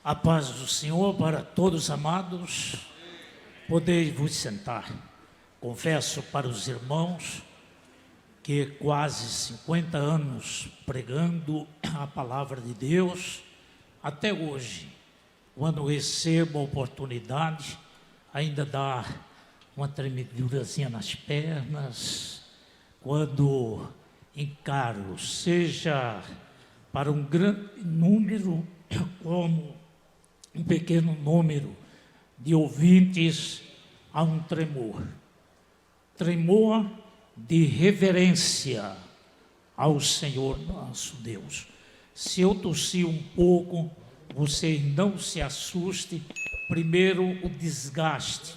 A paz do Senhor para todos amados, podeis vos sentar. Confesso para os irmãos que quase 50 anos pregando a palavra de Deus, até hoje, quando recebo a oportunidade, ainda dá uma tremedurazinha nas pernas, quando encaro, seja para um grande número, como um pequeno número de ouvintes, há um tremor. Tremor de reverência ao Senhor nosso Deus. Se eu tossir um pouco, vocês não se assustem. Primeiro, o desgaste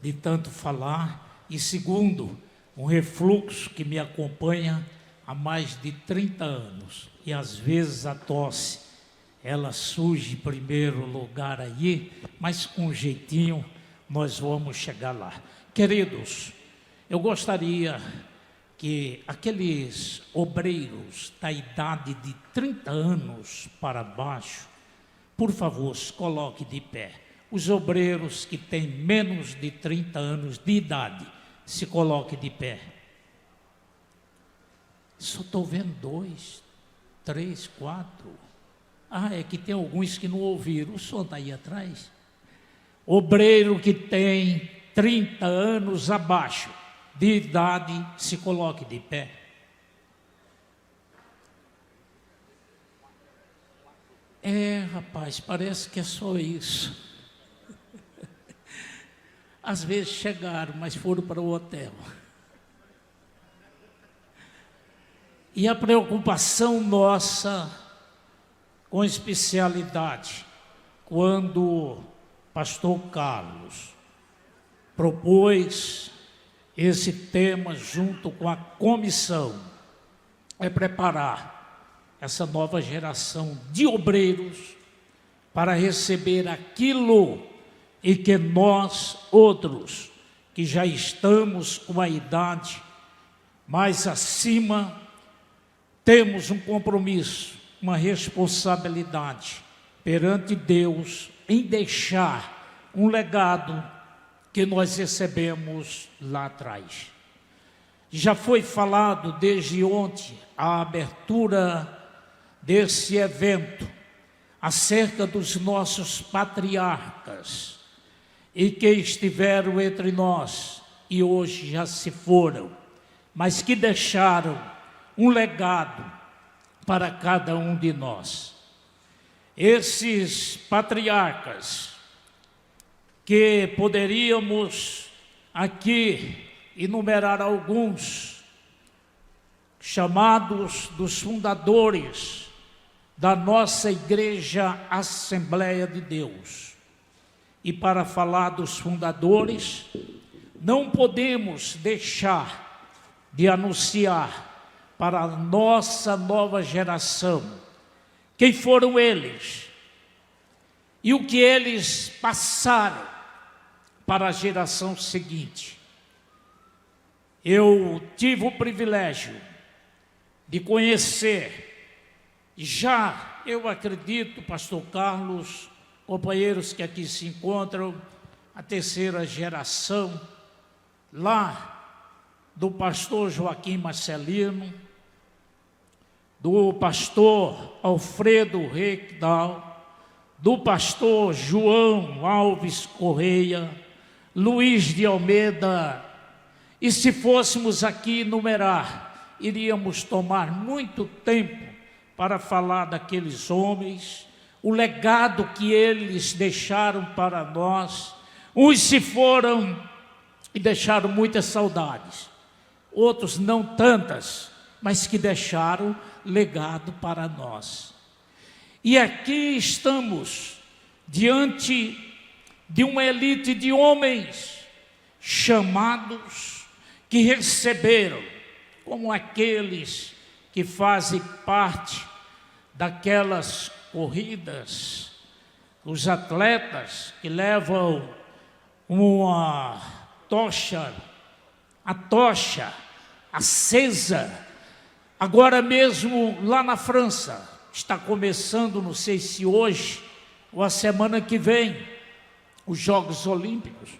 de tanto falar. E segundo, um refluxo que me acompanha há mais de 30 anos. E às vezes a tosse, ela surge em primeiro lugar aí, mas com um jeitinho nós vamos chegar lá. Queridos, eu gostaria que aqueles obreiros da idade de 30 anos para baixo, por favor, se coloque de pé. Os obreiros que têm menos de 30 anos de idade, se coloque de pé. Só estou vendo 2, 3, 4. É que tem alguns que não ouviram. O som está aí atrás. Obreiro que tem 30 anos abaixo de idade, se coloque de pé. Rapaz, parece que é só isso. Às vezes chegaram, mas foram para o hotel. E a preocupação nossa, com especialidade, quando o pastor Carlos propôs esse tema junto com a comissão, é preparar essa nova geração de obreiros para receber aquilo e que nós outros, que já estamos com a idade mais acima, temos um compromisso, uma responsabilidade perante Deus em deixar um legado que nós recebemos lá atrás. Já foi falado desde ontem a abertura desse evento acerca dos nossos patriarcas e que estiveram entre nós e hoje já se foram, mas que deixaram um legado para cada um de nós. Esses patriarcas que poderíamos aqui enumerar alguns, chamados dos fundadores da nossa Igreja Assembleia de Deus. E para falar dos fundadores, não podemos deixar de anunciar para a nossa nova geração quem foram eles e o que eles passaram para a geração seguinte. Eu tive o privilégio de conhecer, eu acredito, pastor Carlos, companheiros que aqui se encontram, a terceira geração, lá do pastor Joaquim Marcelino, do pastor Alfredo Requidal, do pastor João Alves Correia, Luiz de Almeida, e se fôssemos aqui enumerar, iríamos tomar muito tempo para falar daqueles homens, o legado que eles deixaram para nós. Uns se foram e deixaram muitas saudades, outros não tantas, mas que deixaram legado para nós. E aqui estamos diante de uma elite de homens chamados, que receberam, como aqueles que fazem parte daquelas corridas, os atletas que levam uma tocha, a tocha acesa. Agora mesmo lá na França está começando, não sei se hoje, ou a semana que vem, os Jogos Olímpicos,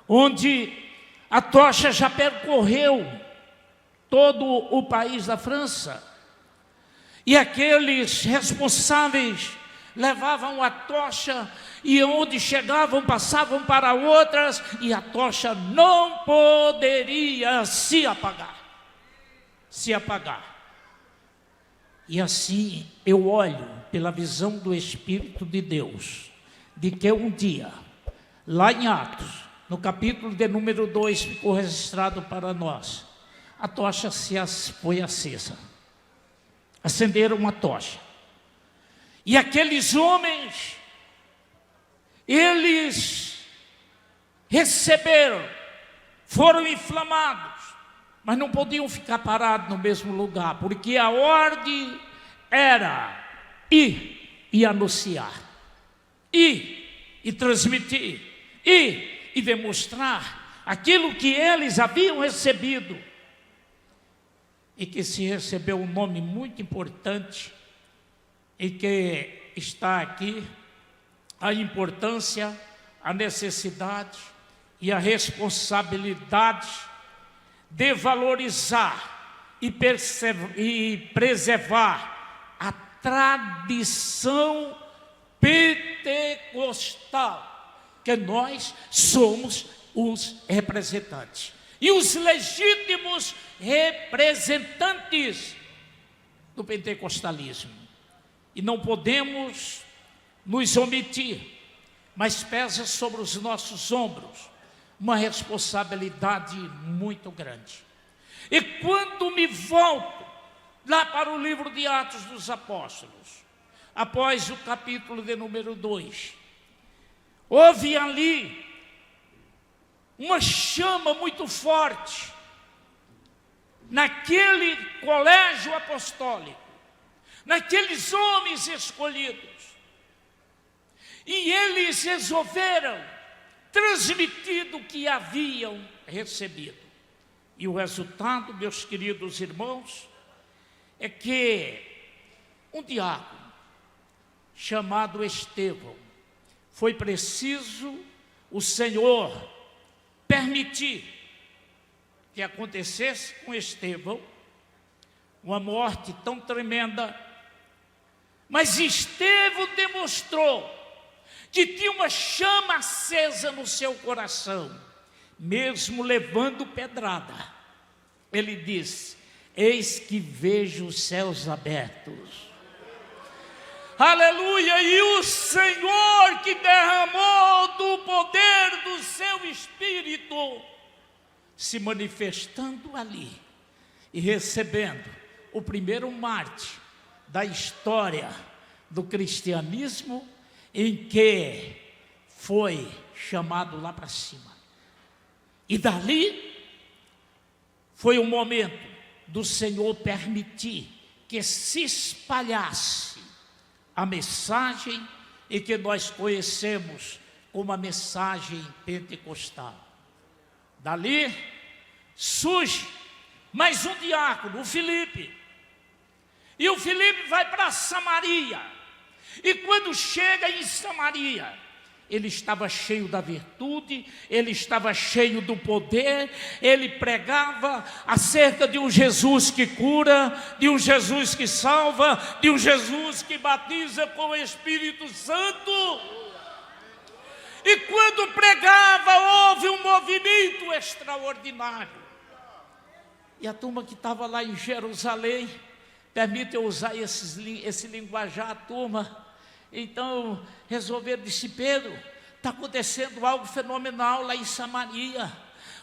onde a tocha já percorreu todo o país da França, e aqueles responsáveis levavam a tocha, e onde chegavam, passavam para outras, e a tocha não poderia se apagar. E assim eu olho pela visão do Espírito de Deus, de que um dia, lá em Atos, no capítulo de número 2, ficou registrado para nós, a tocha foi acesa. Acenderam uma tocha. E aqueles homens, eles receberam, foram inflamados, mas não podiam ficar parados no mesmo lugar, porque a ordem era ir e anunciar, ir e transmitir, ir e demonstrar aquilo que eles haviam recebido, e que se recebeu um nome muito importante, e que está aqui, a importância, a necessidade e a responsabilidade de valorizar e preservar a tradição pentecostal, que nós somos os representantes e os legítimos representantes do pentecostalismo. E não podemos nos omitir, mas pesa sobre os nossos ombros uma responsabilidade muito grande. E quando me volto lá para o livro de Atos dos Apóstolos, após o capítulo de número 2, houve ali uma chama muito forte naquele colégio apostólico, naqueles homens escolhidos, e eles resolveram transmitir o que haviam recebido. E o resultado, meus queridos irmãos, é que um diácono chamado Estevão, foi preciso o Senhor permitir que acontecesse com Estevão uma morte tão tremenda, mas Estevão demonstrou que tinha uma chama acesa no seu coração, mesmo levando pedrada. Ele disse: eis que vejo os céus abertos, aleluia, e o Senhor que derramou do poder do seu Espírito, se manifestando ali, e recebendo o primeiro mártir da história do cristianismo, em que foi chamado lá para cima. E dali foi o momento do Senhor permitir que se espalhasse a mensagem e que nós conhecemos como a mensagem pentecostal. Dali surge mais um diácono, o Filipe. E o Filipe vai para Samaria. E quando chega em Samaria, ele estava cheio da virtude, ele estava cheio do poder, ele pregava acerca de um Jesus que cura, de um Jesus que salva, de um Jesus que batiza com o Espírito Santo. E quando pregava, houve um movimento extraordinário. E a turma que estava lá em Jerusalém, permite eu usar esse linguajar, turma, então resolveram, disse: Pedro, está acontecendo algo fenomenal lá em Samaria.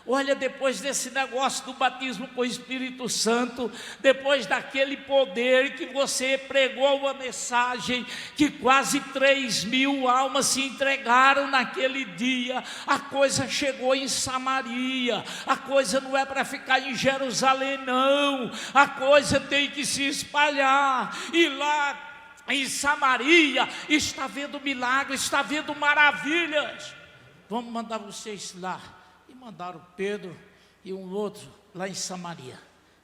Olha, depois desse negócio do batismo com o Espírito Santo, depois daquele poder que você pregou uma mensagem, que quase 3.000 almas se entregaram naquele dia, a coisa chegou em Samaria. A coisa não é para ficar em Jerusalém, não, a coisa tem que se espalhar. E lá em Samaria está havendo milagres, está havendo maravilhas. Vamos mandar vocês lá. E mandaram Pedro e um outro lá em Samaria.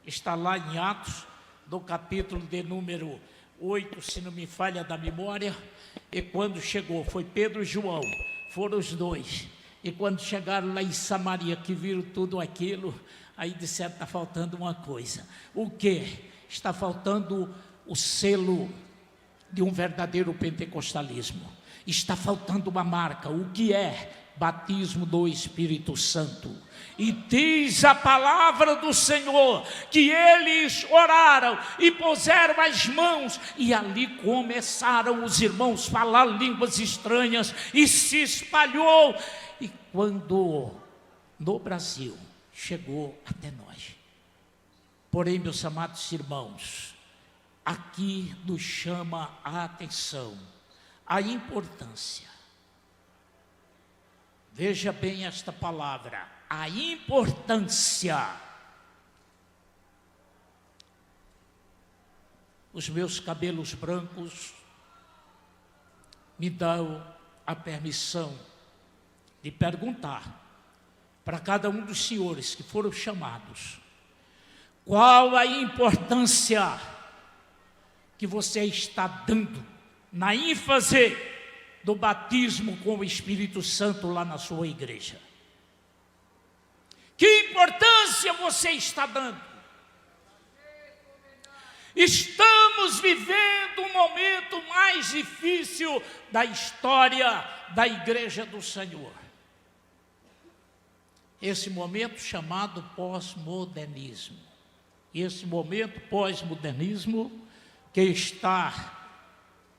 Está lá em Atos, do capítulo de número 8, se não me falha da memória. E quando chegou, foi Pedro e João, foram os dois. E quando chegaram lá em Samaria, que viram tudo aquilo, aí disseram: está faltando uma coisa. O quê? Está faltando o selo de um verdadeiro pentecostalismo. Está faltando uma marca. O que é? Batismo do Espírito Santo. E diz a palavra do Senhor que eles oraram e puseram as mãos, e ali começaram os irmãos a falar línguas estranhas, e se espalhou. E quando no Brasil chegou até nós. Porém, meus amados irmãos, aqui nos chama a atenção a importância. Veja bem esta palavra, a importância. Os meus cabelos brancos me dão a permissão de perguntar para cada um dos senhores que foram chamados: qual a importância que você está dando na ênfase do batismo com o Espírito Santo lá na sua igreja? Que importância você está dando? Estamos vivendo um momento mais difícil da história da igreja do Senhor. Esse momento chamado pós-modernismo. Esse momento pós-modernismo que está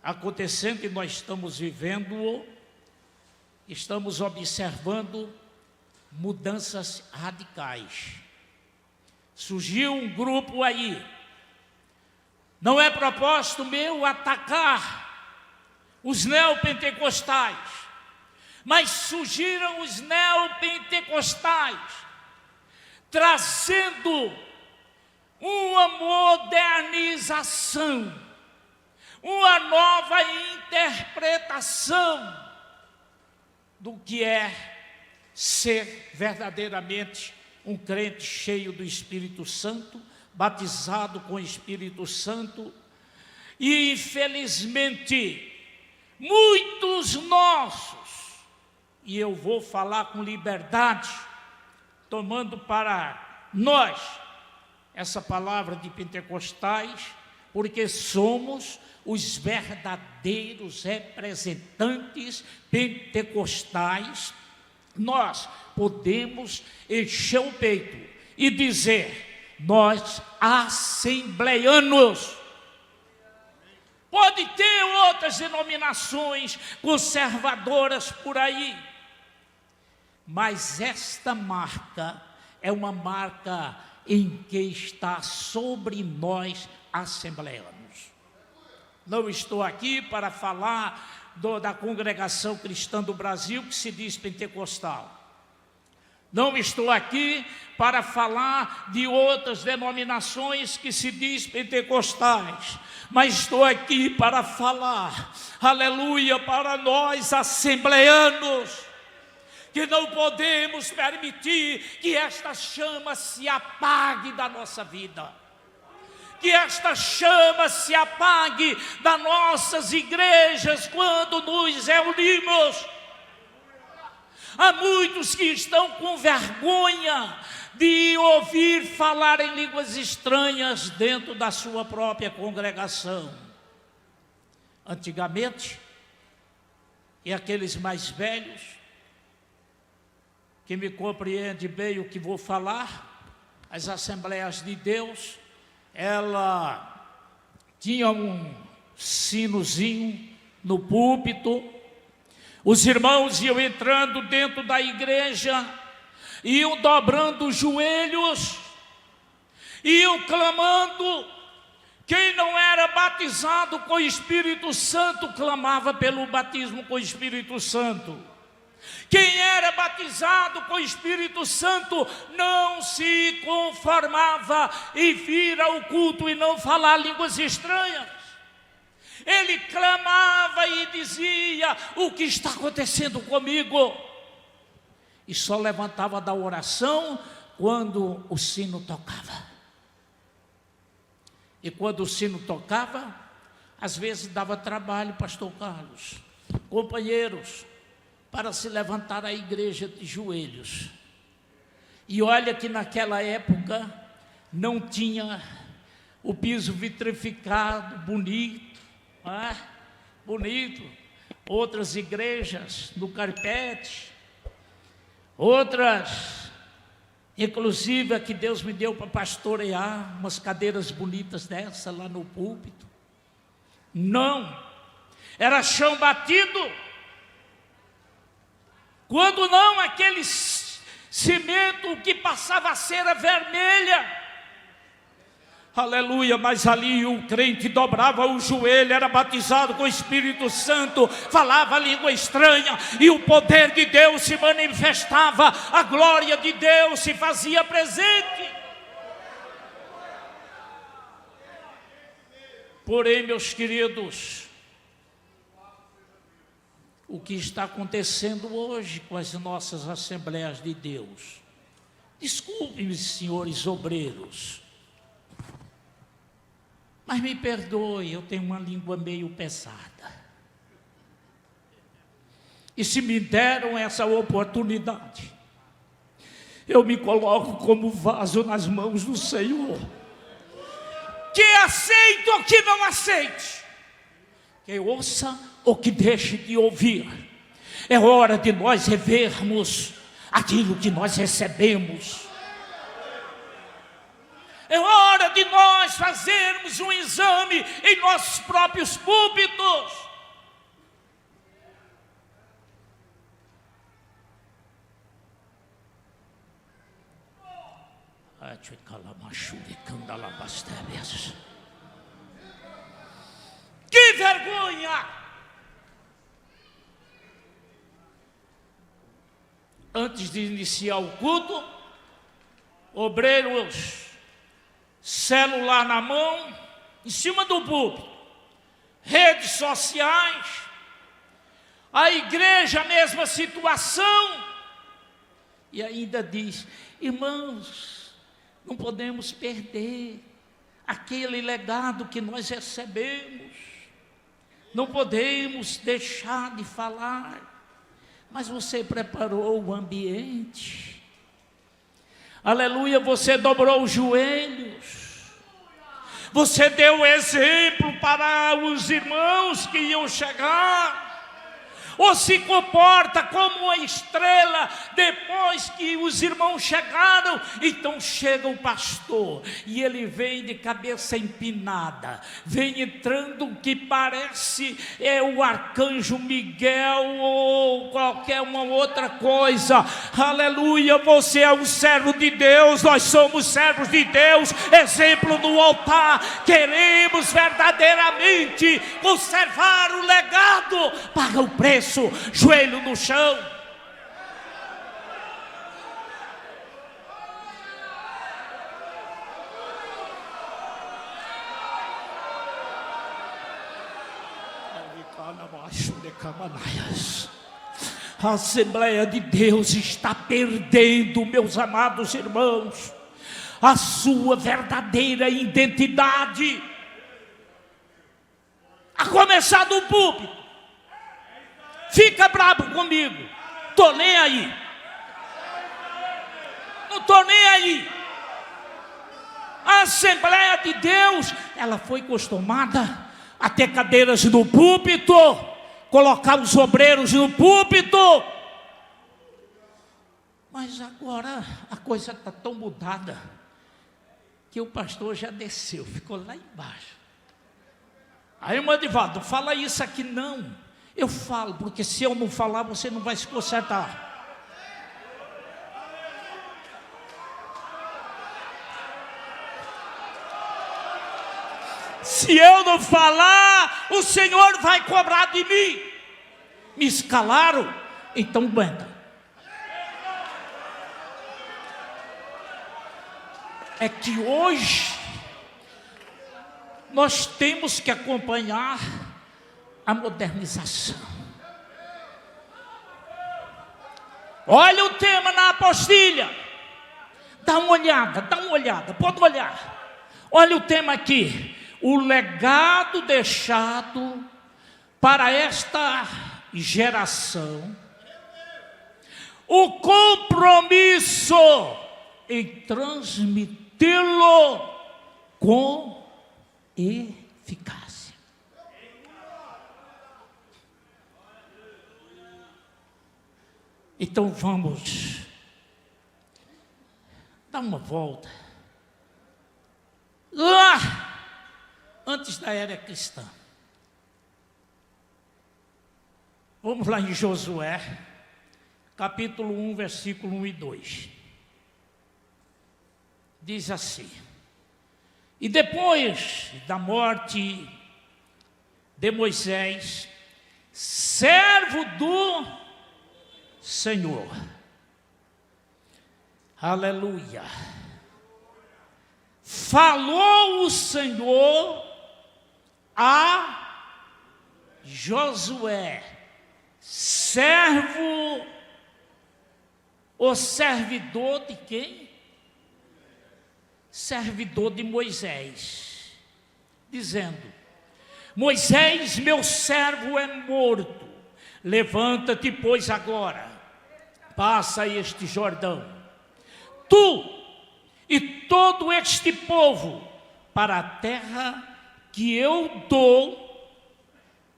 acontecendo e nós estamos vivendo, estamos observando mudanças radicais. Surgiu um grupo aí, não é propósito meu atacar os neopentecostais, mas surgiram os neopentecostais, trazendo uma modernização, uma nova interpretação do que é ser verdadeiramente um crente cheio do Espírito Santo, batizado com o Espírito Santo. E infelizmente, muitos nossos, e eu vou falar com liberdade, tomando para nós essa palavra de pentecostais, porque somos os verdadeiros representantes pentecostais. Nós podemos encher o peito e dizer: nós assembleianos. Pode ter outras denominações conservadoras por aí, mas esta marca é uma marca em que está sobre nós assembleianos. Não estou aqui para falar da congregação cristã do Brasil que se diz pentecostal. Não estou aqui para falar de outras denominações que se diz pentecostais, mas estou aqui para falar, aleluia, para nós assembleianos, que não podemos permitir que esta chama se apague da nossa vida. Que esta chama se apague das nossas igrejas quando nos reunimos. Há muitos que estão com vergonha de ouvir falar em línguas estranhas dentro da sua própria congregação. Antigamente, e aqueles mais velhos, que me compreendem bem o que vou falar, as Assembleias de Deus, ela tinha um sinozinho no púlpito, os irmãos iam entrando dentro da igreja, iam dobrando os joelhos, iam clamando. Quem não era batizado com o Espírito Santo clamava pelo batismo com o Espírito Santo. Quem era batizado com o Espírito Santo não se conformava em vir ao culto e não falar línguas estranhas. Ele clamava e dizia: o que está acontecendo comigo? E só levantava da oração quando o sino tocava. E quando o sino tocava, Às vezes dava trabalho, pastor Carlos, companheiros, para se levantar a igreja de joelhos. E olha que naquela época não tinha o piso vitrificado, bonito, bonito. Outras igrejas no carpete, outras, inclusive a que Deus me deu para pastorear, umas cadeiras bonitas dessa lá no púlpito. Não, era chão batido. Quando não, aquele cimento que passava a cera vermelha. Aleluia, mas ali o crente dobrava o joelho, era batizado com o Espírito Santo, falava a língua estranha, e o poder de Deus se manifestava, a glória de Deus se fazia presente. Porém, meus queridos, o que está acontecendo hoje com as nossas Assembleias de Deus, desculpe-me, senhores obreiros, mas me perdoe, eu tenho uma língua meio pesada. E se me deram essa oportunidade, eu me coloco como vaso nas mãos do Senhor. Que aceite ou que não aceite, que ouça ou que deixe de ouvir, é hora de nós revermos aquilo que nós recebemos. É hora de nós fazermos um exame em nossos próprios púlpitos. Que vergonha! Antes de iniciar o culto, obreiros, celular na mão, em cima do púlpito, redes sociais, a igreja, a mesma situação, e ainda diz: irmãos, não podemos perder aquele legado que nós recebemos, não podemos deixar de falar. Mas você preparou o ambiente, aleluia, você dobrou os joelhos, você deu exemplo para os irmãos que iam chegar, ou se comporta como uma estrela. Depois que os irmãos chegaram, então chega o pastor, e ele vem de cabeça empinada, vem entrando que parece o arcanjo Miguel ou qualquer uma outra coisa. Aleluia, você é um servo de Deus, nós somos servos de Deus, exemplo no altar. Queremos verdadeiramente conservar o legado, paga o preço, joelho no chão. A Assembleia de Deus está perdendo, meus amados irmãos, a sua verdadeira identidade, a começar do púlpito. Fica bravo comigo, tô nem aí, não tô nem aí. A Assembleia de Deus, ela foi acostumada a ter cadeiras no púlpito, colocar os obreiros no púlpito, mas agora a coisa está tão mudada que o pastor já desceu, ficou lá embaixo. Aí, irmão Edivaldo, fala isso aqui não. Eu falo, porque se eu não falar, você não vai se consertar. Se eu não falar, o Senhor vai cobrar de mim. Me escalaram, então aguenta. É que hoje nós temos que acompanhar a modernização. Olha o tema na apostilha. Dá uma olhada, pode olhar. Olha o tema aqui: o legado deixado para esta geração, o compromisso em transmiti-lo com eficácia. Então vamos dar uma volta lá antes da era cristã. Vamos lá em Josué, capítulo 1, versículo 1 e 2. Diz assim: e depois da morte de Moisés, servo do Senhor, aleluia, falou o Senhor a Josué, servo, o servidor de quem? Servidor de Moisés, dizendo: Moisés, meu servo, é morto. Levanta-te, pois, agora, passa este Jordão, tu e todo este povo, para a terra que eu dou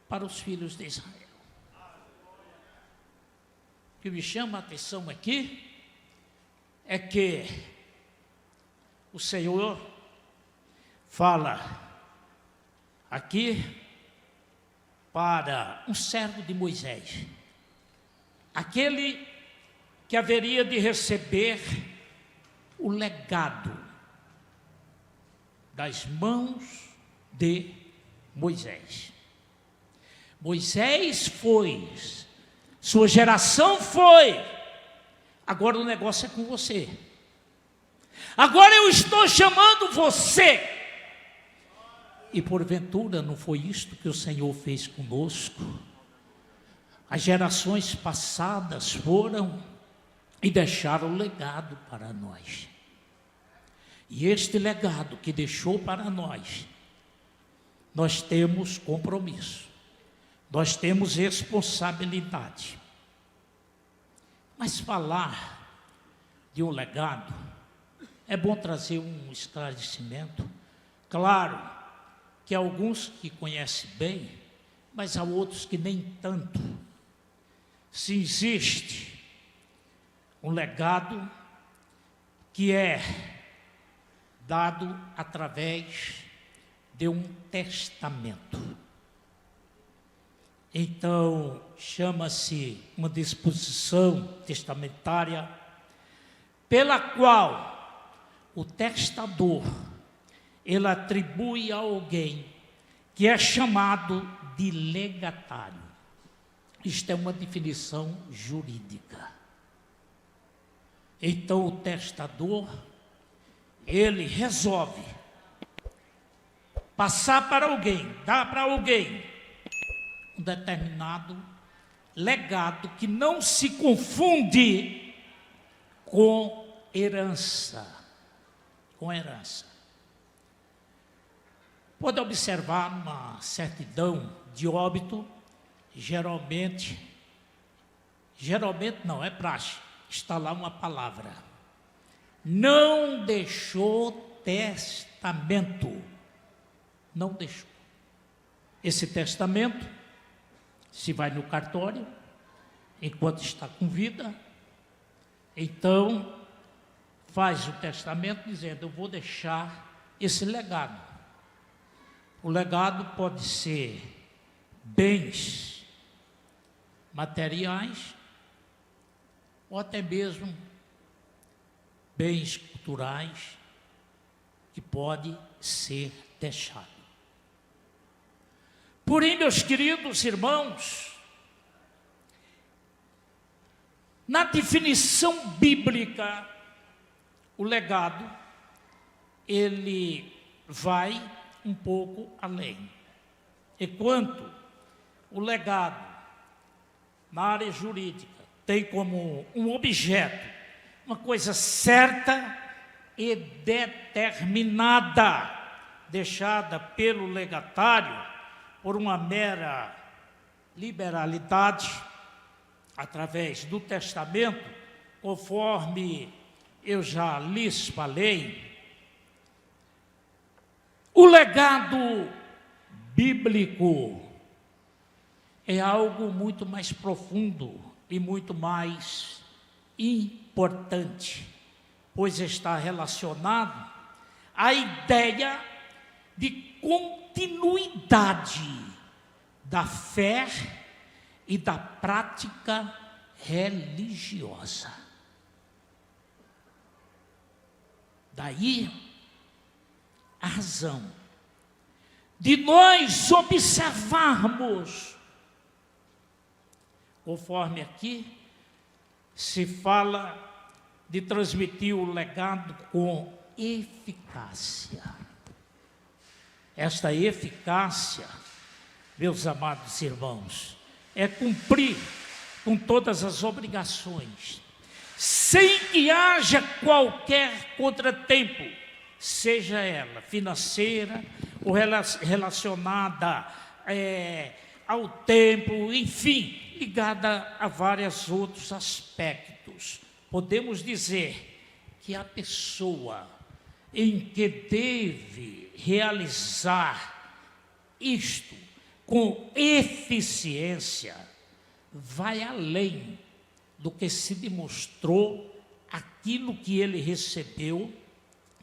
para os filhos de Israel. O que me chama a atenção aqui é que o Senhor fala aqui para um servo de Moisés, aquele que haveria de receber o legado das mãos de Moisés. Moisés foi, sua geração foi, agora o negócio é com você. Agora eu estou chamando você. E porventura não foi isto que o Senhor fez conosco? As gerações passadas foram e deixaram legado para nós. E este legado que deixou para nós temos compromisso, nós temos responsabilidade. Mas falar de um legado, é bom trazer um esclarecimento. Claro que há alguns que conhecem bem, mas há outros que nem tanto. Se existe um legado que é dado através de um testamento. Então, chama-se uma disposição testamentária, pela qual o testador, ele atribui a alguém que é chamado de legatário. Isto é uma definição jurídica. Então, o testador, ele resolve passar para alguém, dar para alguém um determinado legado que não se confunde com herança. Com herança. Pode observar uma certidão de óbito, geralmente não, é praxe, está lá uma palavra: não deixou testamento. Não deixou. Esse testamento se vai no cartório, enquanto está com vida, então faz o testamento dizendo: eu vou deixar esse legado. O legado pode ser bens materiais ou até mesmo bens culturais que pode ser deixado. Porém, meus queridos irmãos, na definição bíblica, o legado, ele vai um pouco além. Enquanto o legado, na área jurídica, tem como um objeto uma coisa certa e determinada, deixada pelo legatário por uma mera liberalidade, através do testamento, conforme eu já lhes falei. O legado bíblico é algo muito mais profundo e muito mais importante, pois está relacionado à ideia de continuidade da fé e da prática religiosa. Daí a razão de nós observarmos, conforme aqui se fala de transmitir o legado com eficácia. Esta eficácia, meus amados irmãos, é cumprir com todas as obrigações, sem que haja qualquer contratempo, seja ela financeira ou relacionada ao tempo, enfim, ligada a vários outros aspectos. Podemos dizer que a pessoa em que deve realizar isto com eficiência vai além do que se demonstrou aquilo que ele recebeu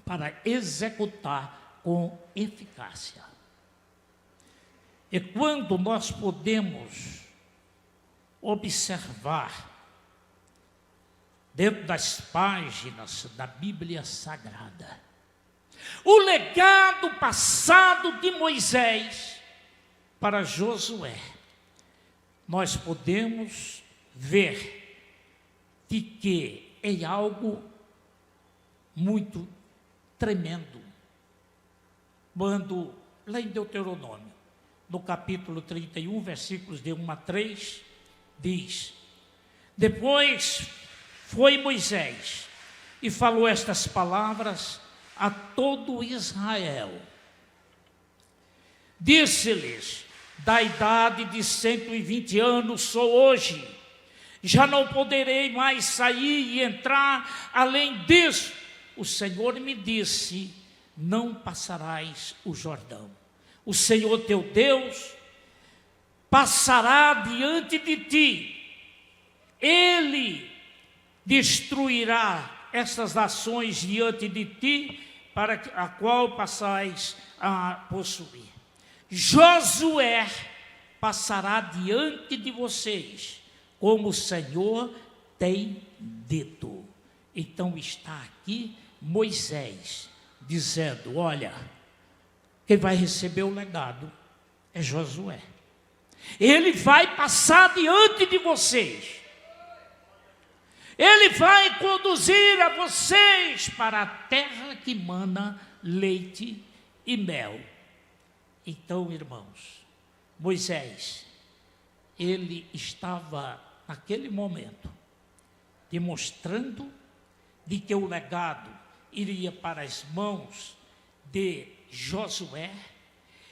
para executar com eficácia. E quando nós podemos observar dentro das páginas da Bíblia Sagrada o legado passado de Moisés para Josué, nós podemos ver de que é algo muito tremendo. Quando, lá em Deuteronômio, no capítulo 31, versículos de 1 a 3, diz: depois foi Moisés e falou estas palavras a todo Israel. Disse-lhes: da idade de 120 anos sou hoje, já não poderei mais sair e entrar além disso. O Senhor me disse: não passarás o Jordão. O Senhor teu Deus passará diante de ti. Ele destruirá essas nações diante de ti, para a qual passais a possuir. Josué passará diante de vocês, como o Senhor tem dito. Então está aqui Moisés dizendo: olha, quem vai receber o legado é Josué. Ele vai passar diante de vocês. Ele vai conduzir a vocês para a terra que mana leite e mel. Então, irmãos, Moisés, ele estava naquele momento demonstrando de que o legado iria para as mãos de Josué,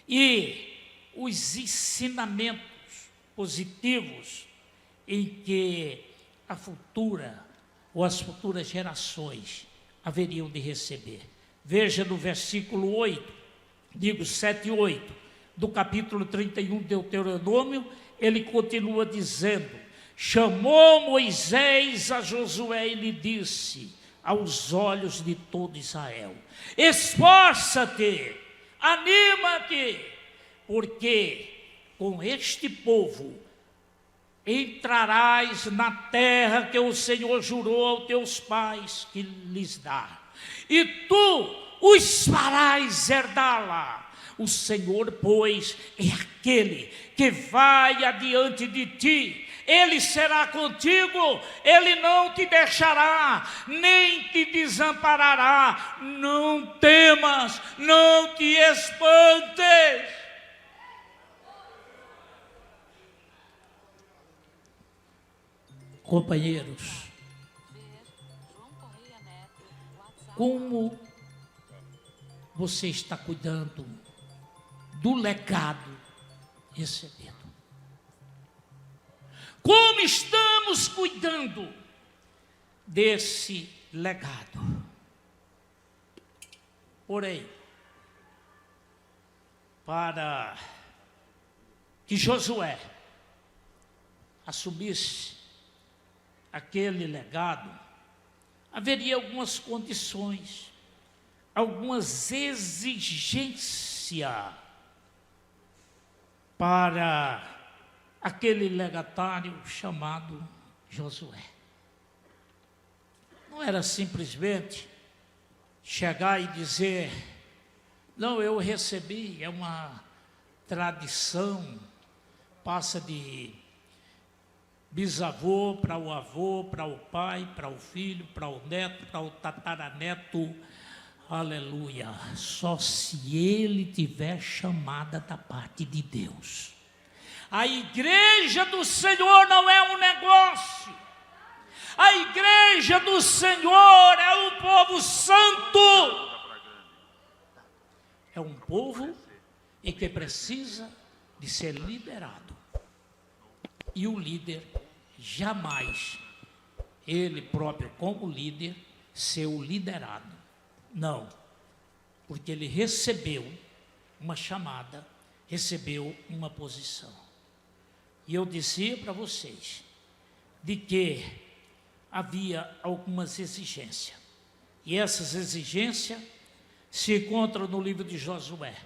e os ensinamentos positivos em que a futura ou as futuras gerações haveriam de receber. Veja no versículo 8, digo 7 e 8, do capítulo 31 de Deuteronômio, ele continua dizendo: chamou Moisés a Josué e lhe disse aos olhos de todo Israel: esforça-te, anima-te, porque com este povo entrarás na terra que o Senhor jurou aos teus pais que lhes dá, e tu os farás herdá-la. O Senhor, pois, é aquele que vai adiante de ti. Ele será contigo, ele não te deixará, nem te desamparará. Não temas, não te espantes. Companheiros, você está cuidando do legado recebido? Como estamos cuidando desse legado? Porém, para que Josué assumisse aquele legado, haveria algumas condições, algumas exigências para aquele legatário chamado Josué. Não era simplesmente chegar e dizer: não, eu recebi, é uma tradição, passa de bisavô para o avô, para o pai, para o filho, para o neto, para o tataraneto. Aleluia. Só se ele tiver chamada da parte de Deus. A igreja do Senhor não é um negócio. A igreja do Senhor é um povo santo. É um povo em que precisa de ser liderado. E o líder jamais, ele próprio como líder, ser o liderado. Não, porque ele recebeu uma chamada, recebeu uma posição. E eu dizia para vocês de que havia algumas exigências. E essas exigências se encontram no livro de Josué,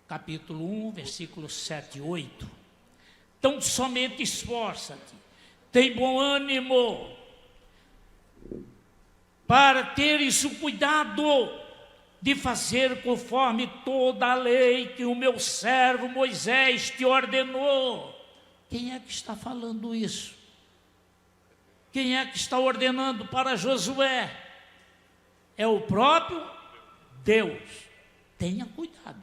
capítulo 1, versículos 7 e 8. Então somente esforça-te, tem bom ânimo, para teres o cuidado de fazer conforme toda a lei que o meu servo Moisés te ordenou. Quem é que está falando isso? Quem é que está ordenando para Josué? É o próprio Deus. Tenha cuidado.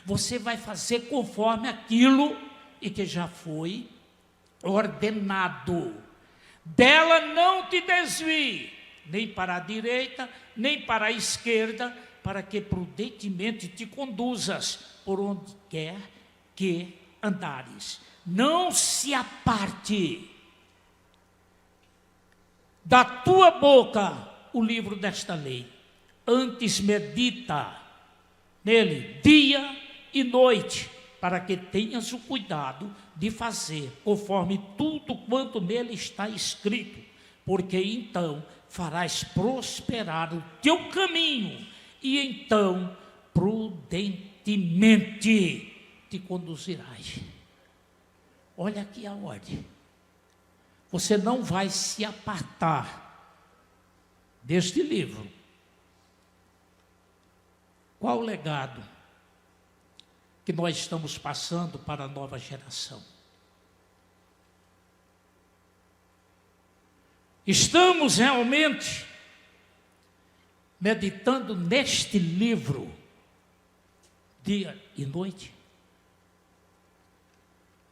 Você vai fazer conforme aquilo e que já foi ordenado. Dela não te desvie, nem para a direita, nem para a esquerda, para que prudentemente te conduzas por onde quer que andares. Não se aparte da tua boca o livro desta lei, antes medita nele dia e noite, para que tenhas o cuidado de fazer conforme tudo quanto nele está escrito, porque então farás prosperar o teu caminho e então prudentemente te conduzirás. Olha aqui a ordem. Você não vai se apartar deste livro. Qual o legado que nós estamos passando para a nova geração? Estamos realmente meditando neste livro dia e noite?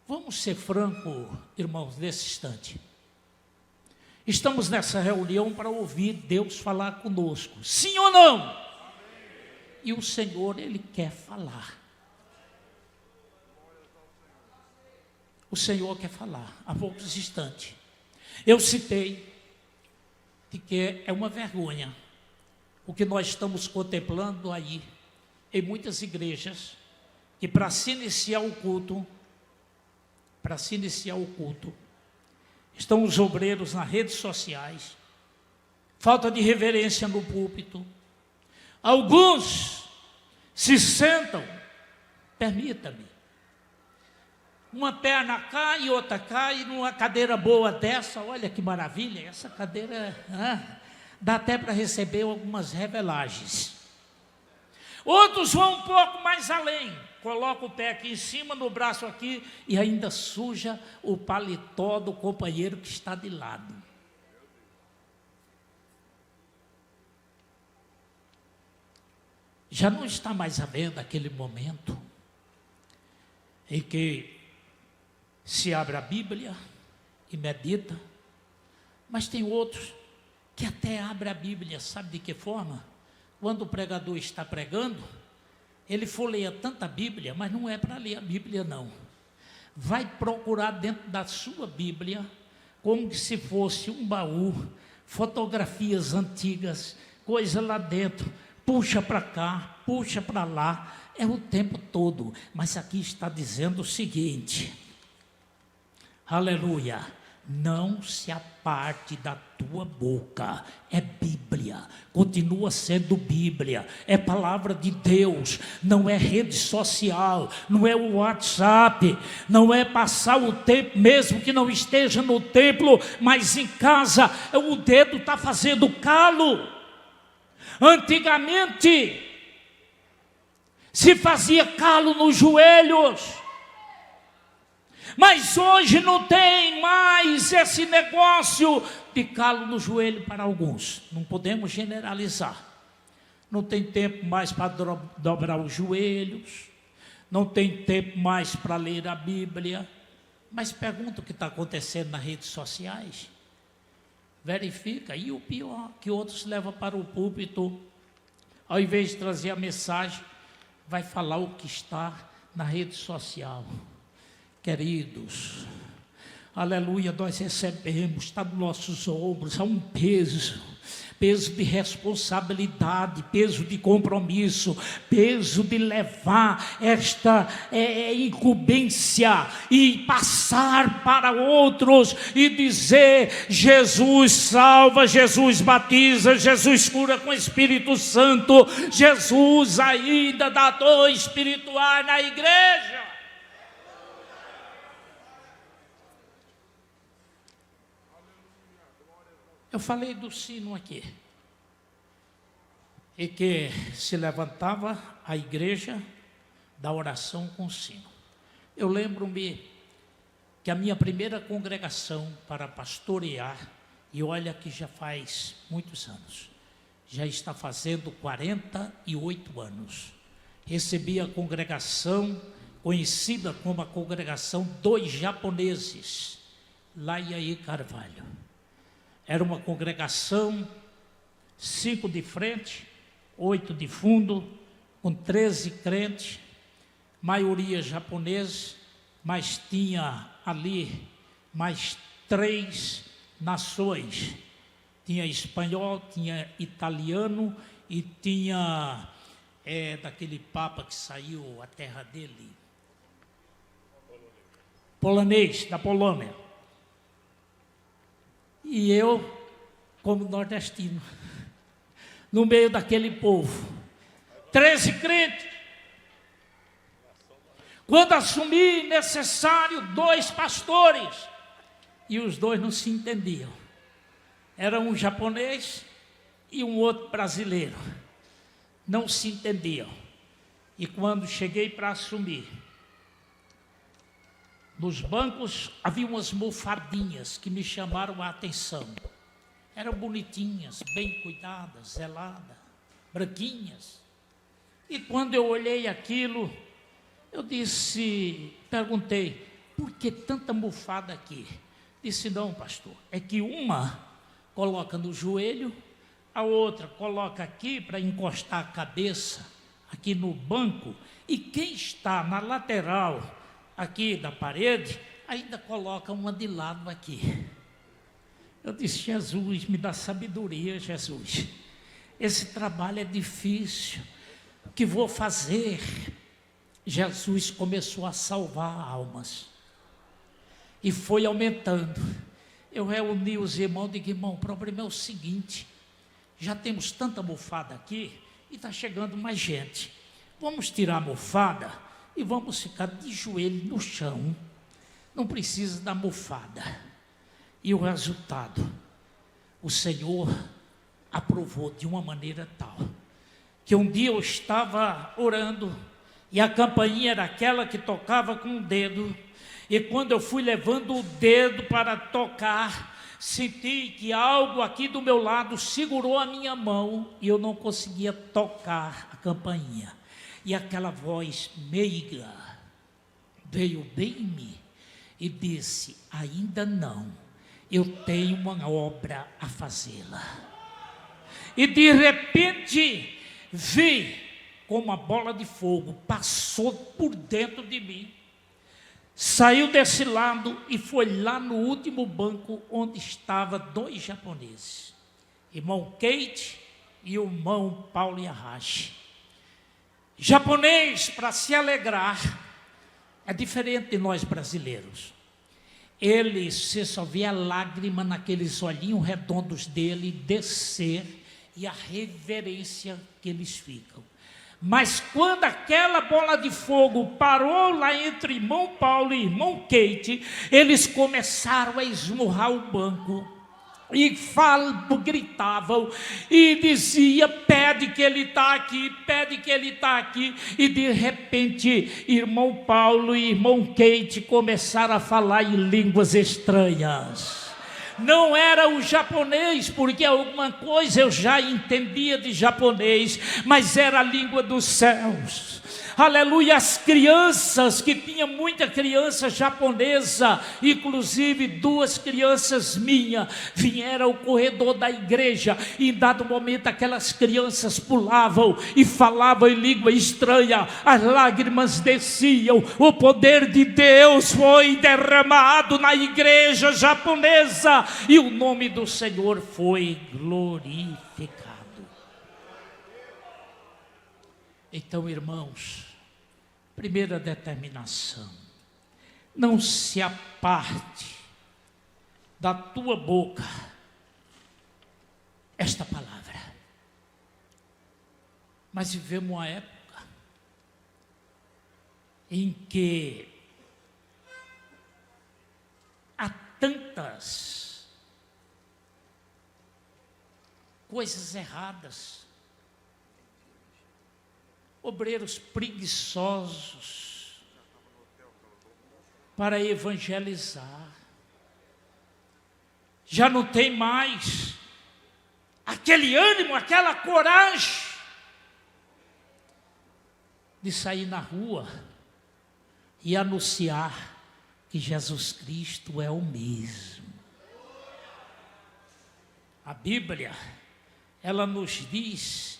Vamos ser francos, irmãos, nesse instante. Estamos nessa reunião para ouvir Deus falar conosco, sim ou não? Amém. E o Senhor, Ele quer falar. O Senhor quer falar. Há poucos instantes eu citei de que é uma vergonha o que nós estamos contemplando aí em muitas igrejas, que para se iniciar o culto, estão os obreiros nas redes sociais, falta de reverência no púlpito. Alguns se sentam, permita-me, uma perna cai e outra cai, numa cadeira boa dessa, olha que maravilha, essa cadeira dá até para receber algumas revelagens. Outros vão um pouco mais além, coloca o pé aqui em cima, no braço aqui, e ainda suja o paletó do companheiro que está de lado. Já não está mais havendo aquele momento em que se abre a Bíblia e medita, mas tem outros que até abrem a Bíblia, sabe de que forma? quando o pregador está pregando, ele folheia tanta Bíblia, mas não é para ler a Bíblia, não. Vai procurar dentro da sua Bíblia, como se fosse um baú, fotografias antigas, coisa lá dentro, puxa para cá, puxa para lá, é o tempo todo. Mas aqui está dizendo o seguinte, aleluia, não se aparte da tua boca, é Bíblia, continua sendo Bíblia, é palavra de Deus, não é rede social, não é o WhatsApp, não é passar o tempo, mesmo que não esteja no templo, mas em casa, o dedo está fazendo calo. Antigamente, se fazia calo nos joelhos, mas hoje não tem mais esse negócio de calo no joelho para alguns. Não podemos generalizar. Não tem tempo mais para dobrar os joelhos, não tem tempo mais para ler a Bíblia. Mas pergunta o que está acontecendo nas redes sociais. Verifica. E o pior, que outros levam para o púlpito, ao invés de trazer a mensagem, vai falar o que está na rede social. Queridos, aleluia, nós recebemos, está nos nossos ombros, há um peso de responsabilidade, peso de compromisso, peso de levar esta incumbência e passar para outros e dizer: Jesus salva, Jesus batiza, Jesus cura com o Espírito Santo, Jesus ainda dá dom espiritual na igreja. Eu falei do sino aqui, e que se levantava a igreja da oração com o sino. Eu lembro-me que a minha primeira congregação para pastorear, e olha que já faz muitos anos, já está fazendo 48 anos, recebi a congregação conhecida como a congregação dos japoneses, lá em Iaí Carvalho. Era uma congregação, 5 de frente, 8 de fundo, com 13 crentes, maioria japoneses, mas tinha ali mais 3 nações. Tinha espanhol, tinha italiano e tinha daquele papa que saiu a terra dele, polonês, da Polônia. E eu, como nordestino, no meio daquele povo, 13 crentes. Quando assumi, necessário 2 pastores, e os 2 não se entendiam. Era um japonês e um outro brasileiro. Não se entendiam. E quando cheguei para assumir, nos bancos havia umas mofadinhas que me chamaram a atenção. Eram bonitinhas, bem cuidadas, zeladas, branquinhas. E quando eu olhei aquilo, eu perguntei, por que tanta mofada aqui? Disse, não, pastor, é que uma coloca no joelho, a outra coloca aqui para encostar a cabeça, aqui no banco, e quem está na lateral aqui da parede, ainda coloca uma de lado aqui. Eu disse, Jesus, me dá sabedoria, Jesus. Esse trabalho é difícil. O que vou fazer? Jesus começou a salvar almas. E foi aumentando. Eu reuni os irmãos e digo, irmão, o problema é o seguinte, já temos tanta mofada aqui e está chegando mais gente. Vamos tirar a mofada e vamos ficar de joelho no chão. Não precisa da mofada. E o resultado, o Senhor aprovou de uma maneira tal, que um dia eu estava orando, e a campainha era aquela que tocava com o dedo, e quando eu fui levando o dedo para tocar, senti que algo aqui do meu lado segurou a minha mão, e eu não conseguia tocar a campainha. E aquela voz meiga veio bem em mim e disse, ainda não, eu tenho uma obra a fazê-la. E de repente vi como uma bola de fogo, passou por dentro de mim, saiu desse lado e foi lá no último banco onde estavam 2 japoneses, irmão Keiti e o irmão Paulo Yahashi. Japonês, para se alegrar, é diferente de nós brasileiros. Ele, você só vê a lágrima naqueles olhinhos redondos dele descer e a reverência que eles ficam. Mas quando aquela bola de fogo parou lá entre irmão Paulo e irmão Keiti, eles começaram a esmurrar o banco e gritavam e dizia: pede que ele está aqui, pede que ele está aqui. E de repente irmão Paulo e irmão Keiti começaram a falar em línguas estranhas. Não era o japonês, porque alguma coisa eu já entendia de japonês, mas era a língua dos céus. Aleluia, as crianças, que tinha muita criança japonesa, inclusive 2 crianças minhas, vieram ao corredor da igreja, e em dado momento aquelas crianças pulavam e falavam em língua estranha, as lágrimas desciam, o poder de Deus foi derramado na igreja japonesa, e o nome do Senhor foi glorificado. Então, irmãos, primeira determinação: não se aparte da tua boca esta palavra. Mas vivemos uma época em que há tantas coisas erradas, obreiros preguiçosos para evangelizar, já não tem mais aquele ânimo, aquela coragem de sair na rua e anunciar que Jesus Cristo é o mesmo. A Bíblia, ela nos diz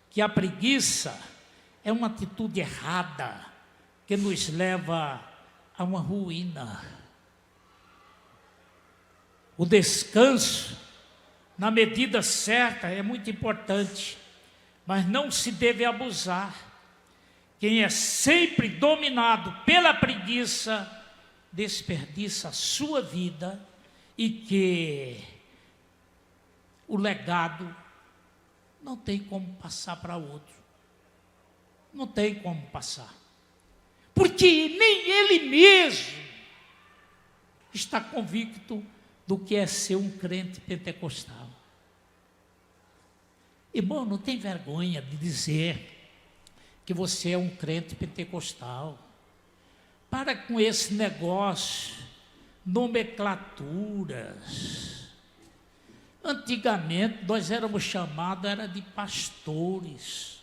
que a preguiça é uma atitude errada que nos leva a uma ruína. O descanso, na medida certa, é muito importante, mas não se deve abusar. Quem é sempre dominado pela preguiça, desperdiça a sua vida, e que o legado não tem como passar para outro. Não tem como passar. Porque nem ele mesmo está convicto do que é ser um crente pentecostal. Irmão, não tem vergonha de dizer que você é um crente pentecostal. Para com esse negócio, nomenclaturas. Antigamente nós éramos chamados de pastores.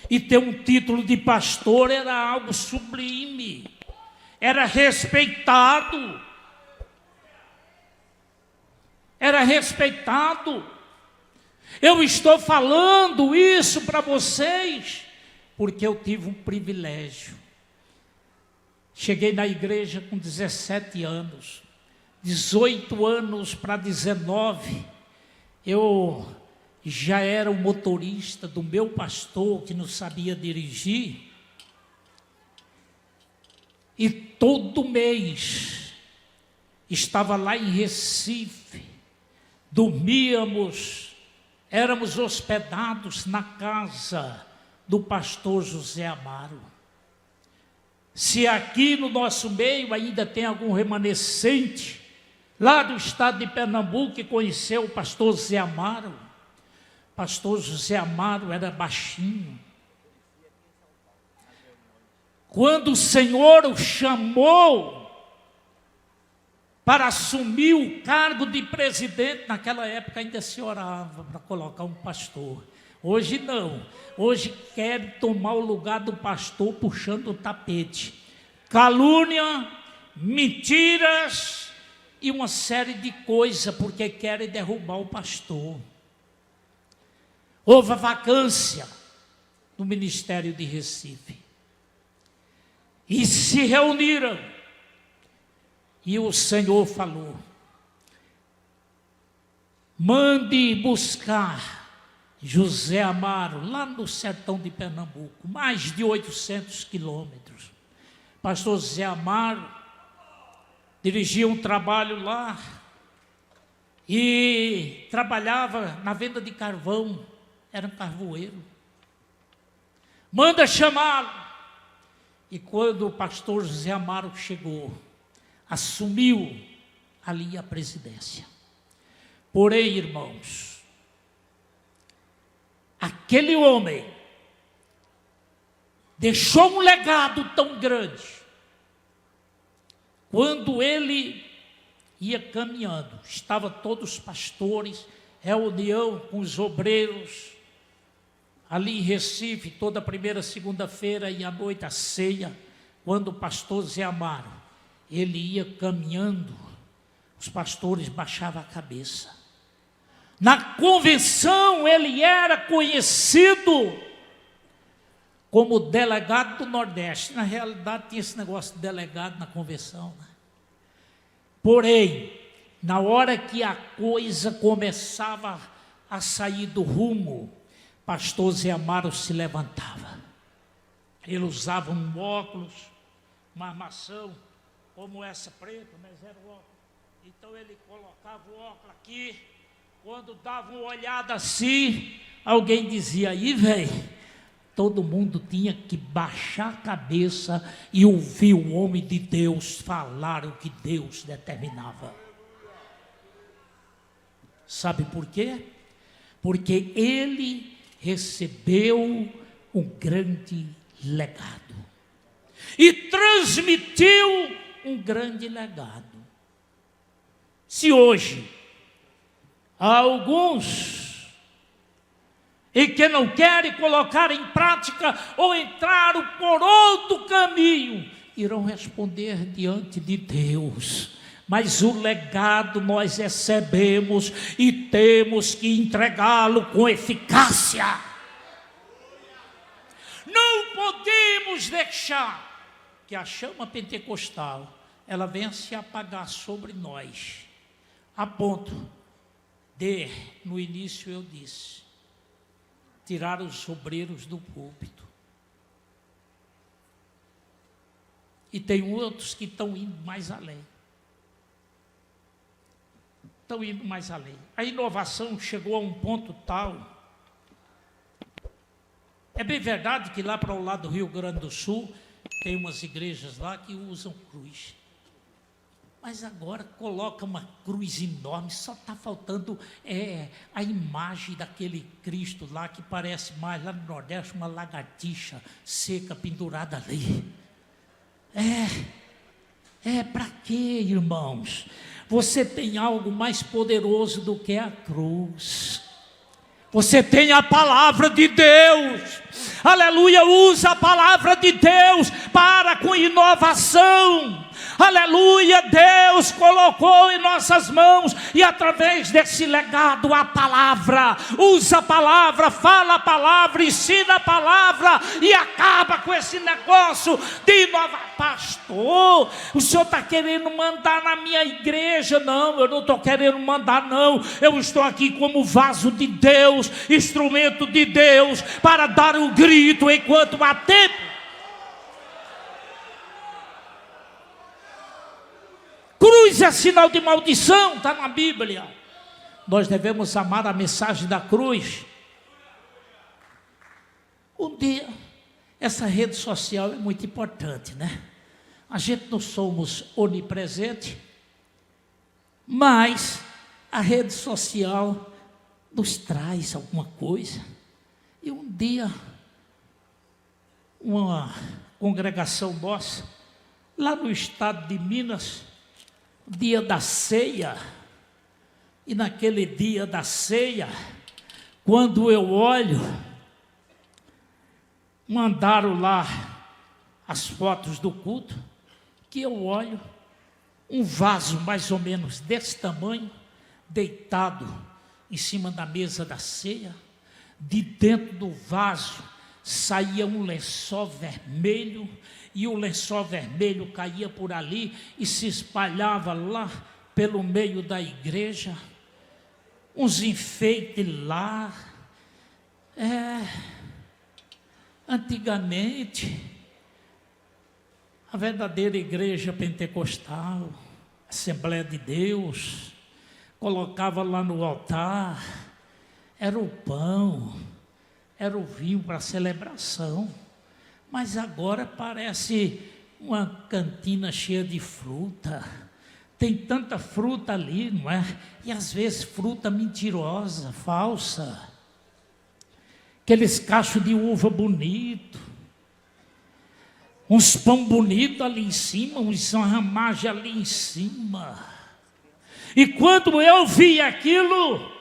E ter um título de pastor era algo sublime, era respeitado. Era respeitado. Eu estou falando isso para vocês porque eu tive um privilégio. Cheguei na igreja com 17 anos, 18 anos para 19, eu já era o motorista do meu pastor, que não sabia dirigir, e todo mês estava lá em Recife, dormíamos, éramos hospedados na casa do pastor José Amaro. Se aqui no nosso meio ainda tem algum remanescente, lá do estado de Pernambuco, que conheceu o pastor José Amaro, pastor José Amaro era baixinho. Quando o Senhor o chamou para assumir o cargo de presidente, naquela época ainda se orava para colocar um pastor. Hoje não. Hoje quer tomar o lugar do pastor puxando o tapete. Calúnia, mentiras e uma série de coisas, porque querem derrubar o pastor. Houve a vacância no ministério de Recife. E se reuniram. E o Senhor falou: mande buscar José Amaro, lá no sertão de Pernambuco, mais de 800 quilômetros. Pastor José Amaro dirigia um trabalho lá e trabalhava na venda de carvão, era um carvoeiro. Manda chamá-lo. E quando o pastor José Amaro chegou, assumiu ali a presidência. Porém, irmãos, aquele homem deixou um legado tão grande. Quando ele ia caminhando, estavam todos os pastores, reunião com os obreiros, ali em Recife, toda primeira segunda-feira e à noite a ceia. Quando o pastor Zé Amaro, ele ia caminhando, os pastores baixavam a cabeça. Na convenção ele era conhecido como delegado do Nordeste. Na realidade tinha esse negócio de delegado na convenção, né? Porém, na hora que a coisa começava a sair do rumo, pastor Zé Amaro se levantava. Ele usava um óculos, uma armação, como essa preta, mas era o óculos. Então ele colocava o óculos aqui, quando dava uma olhada assim, alguém dizia: aí, velho, todo mundo tinha que baixar a cabeça e ouvir o homem de Deus falar o que Deus determinava. Sabe por quê? Porque ele recebeu um grande legado e transmitiu um grande legado. Se hoje há alguns e que não querem colocar em prática ou entraram por outro caminho, irão responder diante de Deus. Mas o legado nós recebemos e temos que entregá-lo com eficácia. Não podemos deixar que a chama pentecostal ela venha se apagar sobre nós, a ponto de, no início eu disse, tirar os obreiros do púlpito. E tem outros que estão indo mais além. Estão indo mais além. A inovação chegou a um ponto tal. É bem verdade que lá para o lado do Rio Grande do Sul, tem umas igrejas lá que usam cruz. Mas agora coloca uma cruz enorme, só está faltando a imagem daquele Cristo lá, que parece mais, lá no Nordeste, uma lagartixa seca pendurada ali. Para quê, irmãos? Você tem algo mais poderoso do que a cruz. Você tem a palavra de Deus. Aleluia, usa a palavra de Deus para com inovação. Aleluia, Deus colocou em nossas mãos e através desse legado a palavra. Usa a palavra, fala a palavra, ensina a palavra e acaba com esse negócio de inovação. Pastor, o senhor está querendo mandar na minha igreja? Não, eu não estou querendo mandar não. Eu estou aqui como vaso de Deus, instrumento de Deus, para dar o grito enquanto há tempo. Cruz é sinal de maldição, está na Bíblia. Nós devemos amar a mensagem da cruz. Um dia, essa rede social é muito importante, né? A gente não somos onipresente, mas a rede social nos traz alguma coisa. E um dia, uma congregação nossa, lá no estado de Minas, dia da ceia, e naquele dia da ceia, quando eu olho, mandaram lá as fotos do culto, que eu olho, um vaso mais ou menos desse tamanho, deitado em cima da mesa da ceia, de dentro do vaso saía um lençol vermelho, e o lençol vermelho caía por ali e se espalhava lá pelo meio da igreja, uns enfeites lá. Antigamente, a verdadeira igreja pentecostal, Assembleia de Deus, colocava lá no altar, era o pão, era o vinho para a celebração, mas agora parece uma cantina cheia de fruta. Tem tanta fruta ali, não é? E às vezes fruta mentirosa, falsa. Aqueles cachos de uva bonito, uns pão bonito ali em cima, uns ramagens ali em cima. E quando eu vi aquilo,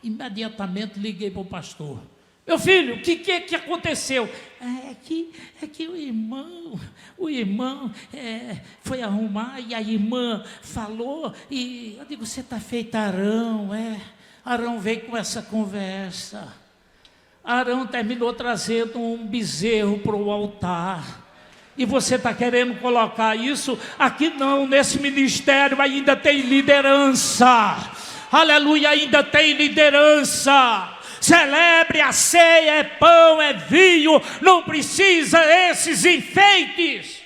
imediatamente liguei para o pastor. Meu filho, o que aconteceu? É que o irmão foi arrumar e a irmã falou, e eu digo, você está feito Arão, Arão veio com essa conversa. Arão terminou trazendo um bezerro para o altar. E você está querendo colocar isso? Aqui não, nesse ministério ainda tem liderança. Aleluia, ainda tem liderança. Celebre a ceia, é pão, é vinho, não precisa esses enfeites.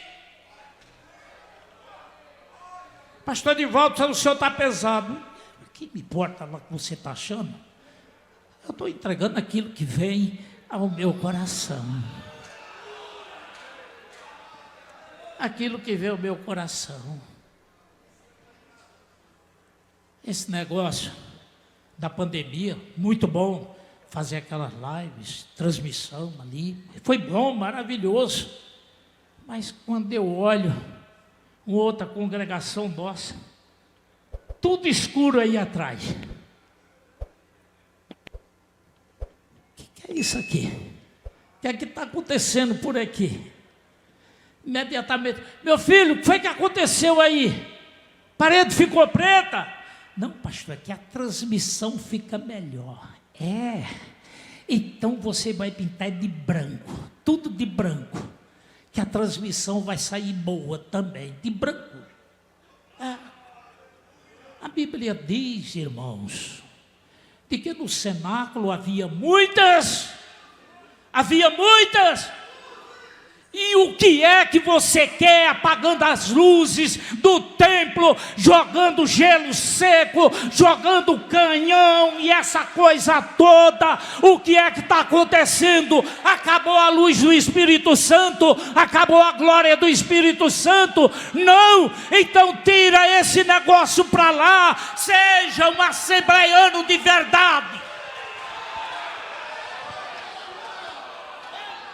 Pastor Edivaldo, o senhor está pesado. O que me importa lá que você está achando? Eu estou entregando aquilo que vem ao meu coração. Aquilo que vem ao meu coração. Esse negócio da pandemia, muito bom. Fazer aquelas lives, transmissão ali, foi bom, maravilhoso. Mas quando eu olho uma outra congregação nossa, tudo escuro aí atrás. O que é isso aqui? O que é que está acontecendo por aqui? Imediatamente, meu filho, o que foi que aconteceu aí? Parede ficou preta? Não, pastor, é que a transmissão fica melhor. Então você vai pintar de branco, tudo de branco, que a transmissão vai sair boa também, de branco. A Bíblia diz, irmãos, de que no cenáculo havia muitas. E o que é que você quer apagando as luzes do templo, jogando gelo seco, jogando canhão e essa coisa toda? O que é que está acontecendo? Acabou a luz do Espírito Santo? Acabou a glória do Espírito Santo? Não! Então tira esse negócio para lá, seja um assembleiano de verdade.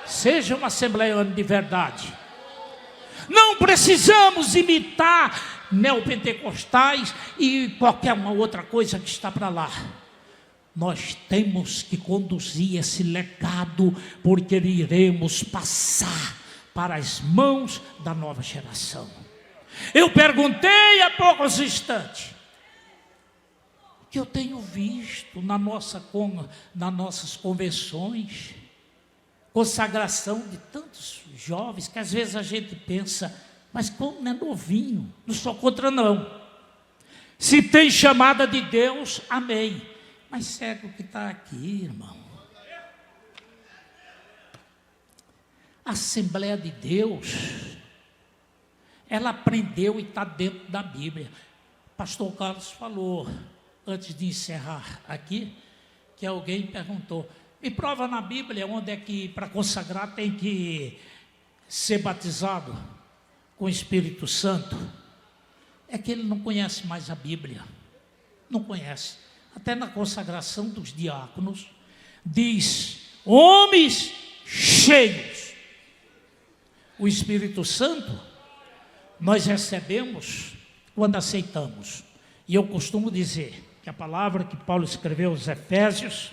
Seja um assembleiano de verdade. Não precisamos imitar neopentecostais e qualquer uma outra coisa que está para lá. Nós temos que conduzir esse legado, porque iremos passar para as mãos da nova geração. Eu perguntei há poucos instantes, que eu tenho visto nas nossas convenções, consagração de tantos jovens, que às vezes a gente pensa, mas como é novinho, não sou contra não. Se tem chamada de Deus, amém. Mas segue o que está aqui, irmão. A Assembleia de Deus, ela aprendeu e está dentro da Bíblia. Pastor Carlos falou, antes de encerrar aqui, que alguém perguntou, me prova na Bíblia onde é que para consagrar tem que ser batizado com o Espírito Santo. É que ele não conhece mais a Bíblia. Não conhece. Até na consagração dos diáconos, diz, homens cheios. O Espírito Santo, nós recebemos quando aceitamos. E eu costumo dizer que a palavra que Paulo escreveu aos Efésios,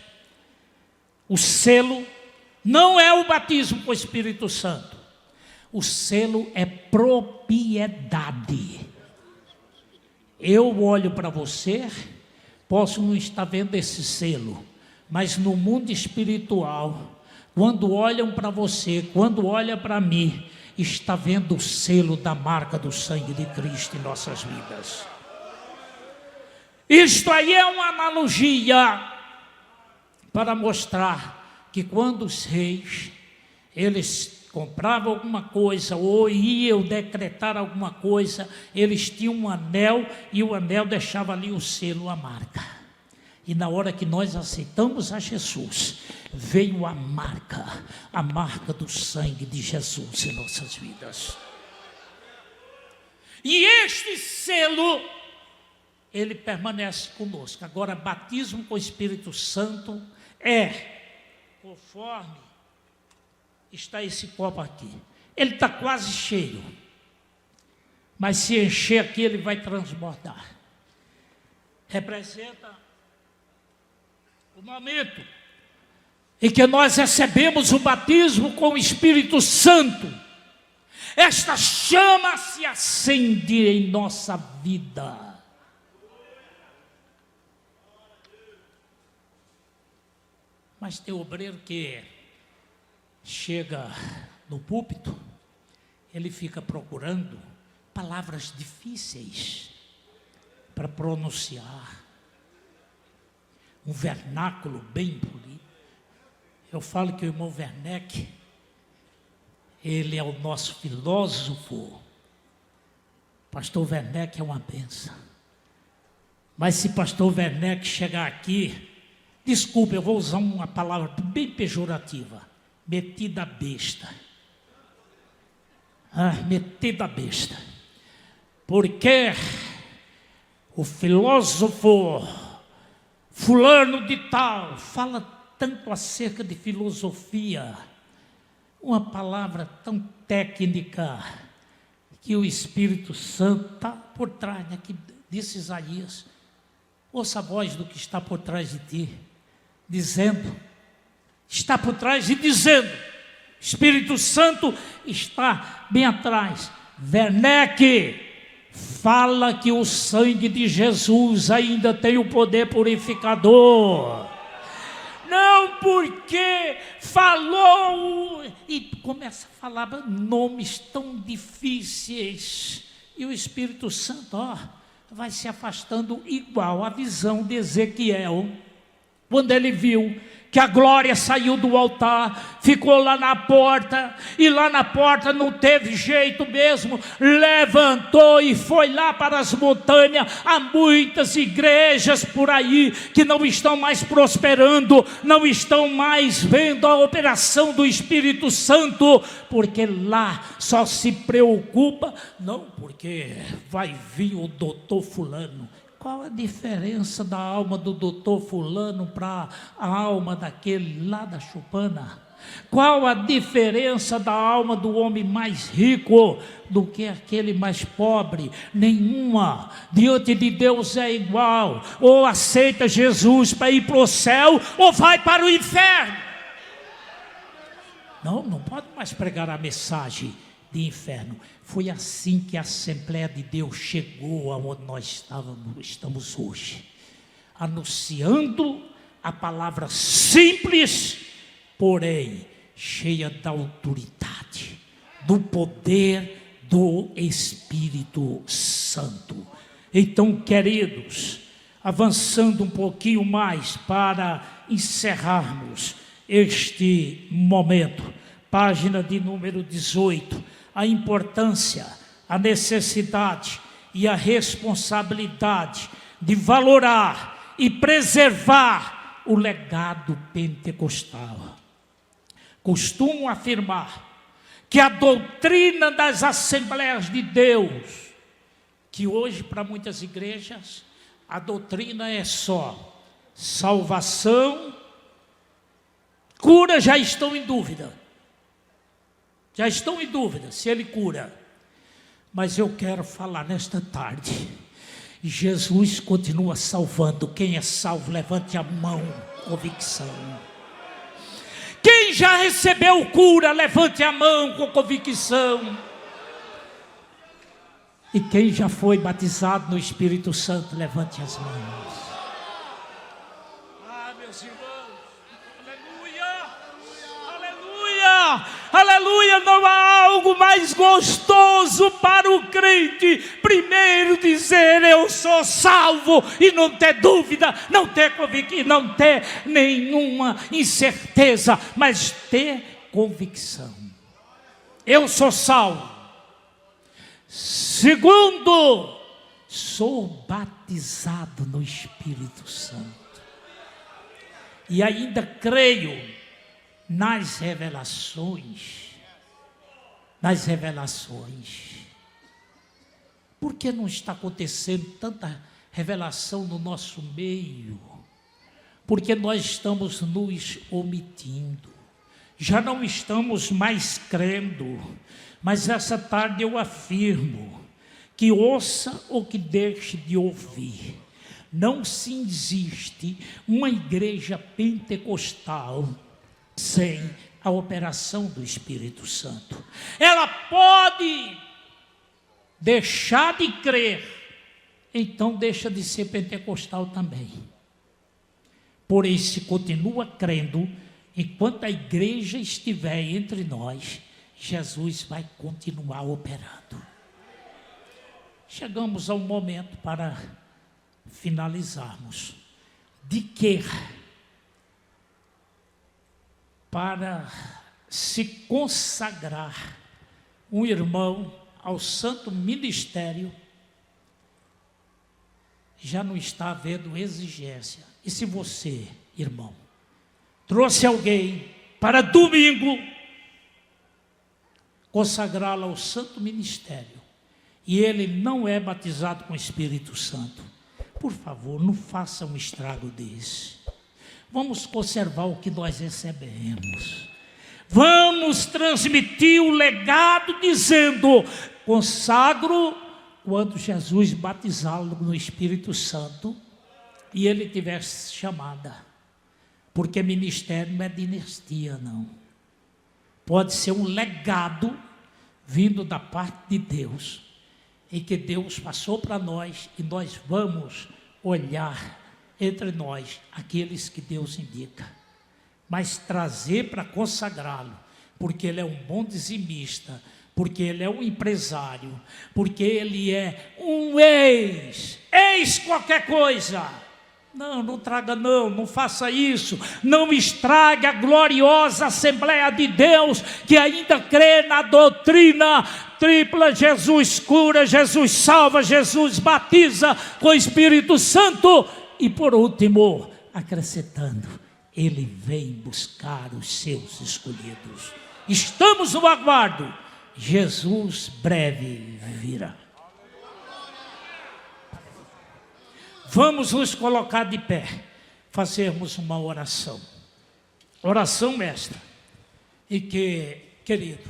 o selo não é o batismo com o Espírito Santo. O selo é propriedade. Eu olho para você, posso não estar vendo esse selo, mas no mundo espiritual quando olham para você, quando olham para mim, está vendo o selo da marca do sangue de Cristo em nossas vidas. Isto aí é uma analogia para mostrar que quando os reis, eles compravam alguma coisa ou iam decretar alguma coisa, eles tinham um anel e o anel deixava ali o selo, a marca. E na hora que nós aceitamos a Jesus, veio a marca do sangue de Jesus em nossas vidas. E este selo, ele permanece conosco. Agora, batismo com o Espírito Santo conforme está esse copo aqui. Ele está quase cheio, mas se encher aqui, ele vai transbordar. Representa o momento em que nós recebemos o batismo com o Espírito Santo. Esta chama se acende em nossa vida. Mas tem obreiro que chega no púlpito, ele fica procurando palavras difíceis para pronunciar, um vernáculo bem polido. Eu falo que o irmão Werneck, ele é o nosso filósofo. Pastor Werneck é uma benção. Mas se pastor Werneck chegar aqui, desculpe, eu vou usar uma palavra bem pejorativa, metida besta. Metida besta. Porque o filósofo fulano de tal fala tanto acerca de filosofia, uma palavra tão técnica, que o Espírito Santo está por trás, né? Que disse Isaías, ouça a voz do que está por trás de ti, dizendo, está por trás e dizendo, Espírito Santo está bem atrás. Werneck, fala que o sangue de Jesus ainda tem o poder purificador. Não porque falou e começa a falar nomes tão difíceis. E o Espírito Santo vai se afastando igual a visão de Ezequiel. Quando ele viu que a glória saiu do altar, ficou lá na porta, e lá na porta não teve jeito mesmo, levantou e foi lá para as montanhas. Há muitas igrejas por aí que não estão mais prosperando, não estão mais vendo a operação do Espírito Santo, porque lá só se preocupa, não porque vai vir o doutor fulano. Qual a diferença da alma do doutor fulano para a alma daquele lá da chupana? Qual a diferença da alma do homem mais rico do que aquele mais pobre? Nenhuma. Diante de Deus é igual. Ou aceita Jesus para ir para o céu, ou vai para o inferno. Não pode mais pregar a mensagem de inferno. Foi assim que a Assembleia de Deus chegou aonde nós estamos hoje, anunciando a palavra simples, porém cheia da autoridade, do poder do Espírito Santo. Então, queridos, avançando um pouquinho mais para encerrarmos este momento, página de número 18, a importância, a necessidade e a responsabilidade de valorar e preservar o legado pentecostal. Costumo afirmar que a doutrina das Assembleias de Deus, que hoje para muitas igrejas a doutrina é só salvação, cura, já estão em dúvida. Já estão em dúvida se ele cura. Mas eu quero falar nesta tarde. Jesus continua salvando. Quem é salvo, levante a mão, convicção. Quem já recebeu cura, levante a mão com convicção. E quem já foi batizado no Espírito Santo, levante as mãos. Meus irmãos, aleluia, aleluia. Aleluia, não há algo mais gostoso para o crente. Primeiro dizer, eu sou salvo, e não ter dúvida, não ter convicção, não ter nenhuma incerteza, mas ter convicção. Eu sou salvo. Segundo, sou batizado no Espírito Santo. E ainda creio nas revelações. Por que não está acontecendo tanta revelação no nosso meio? Porque nós estamos nos omitindo. Já não estamos mais crendo. Mas essa tarde eu afirmo que ouça ou que deixe de ouvir. Não se existe uma igreja pentecostal sem a operação do Espírito Santo. Ela pode deixar de crer, então deixa de ser pentecostal também. Porém, se continua crendo, enquanto a igreja estiver entre nós, Jesus vai continuar operando. Chegamos ao momento para finalizarmos. De que? Para se consagrar um irmão ao santo ministério, já não está havendo exigência. E se você, irmão, trouxe alguém para domingo consagrá-lo ao santo ministério, e ele não é batizado com o Espírito Santo, por favor, não faça um estrago desse. Vamos conservar o que nós recebemos. Vamos transmitir o legado dizendo, consagro quando Jesus batizá-lo no Espírito Santo e ele tiver chamada. Porque ministério não é dinastia, não. Pode ser um legado vindo da parte de Deus, em que Deus passou para nós e nós vamos olhar entre nós aqueles que Deus indica, mas trazer para consagrá-lo, porque ele é um bom dizimista, porque ele é um empresário, porque ele é um ex qualquer coisa. Não traga não faça isso, não estrague a gloriosa Assembleia de Deus, que ainda crê na doutrina tripla: Jesus cura, Jesus salva, Jesus batiza com o Espírito Santo, e por último, acrescentando, ele vem buscar os seus escolhidos. Estamos no aguardo, Jesus breve virá. Vamos nos colocar de pé, fazermos uma oração. Oração esta, e que, querido,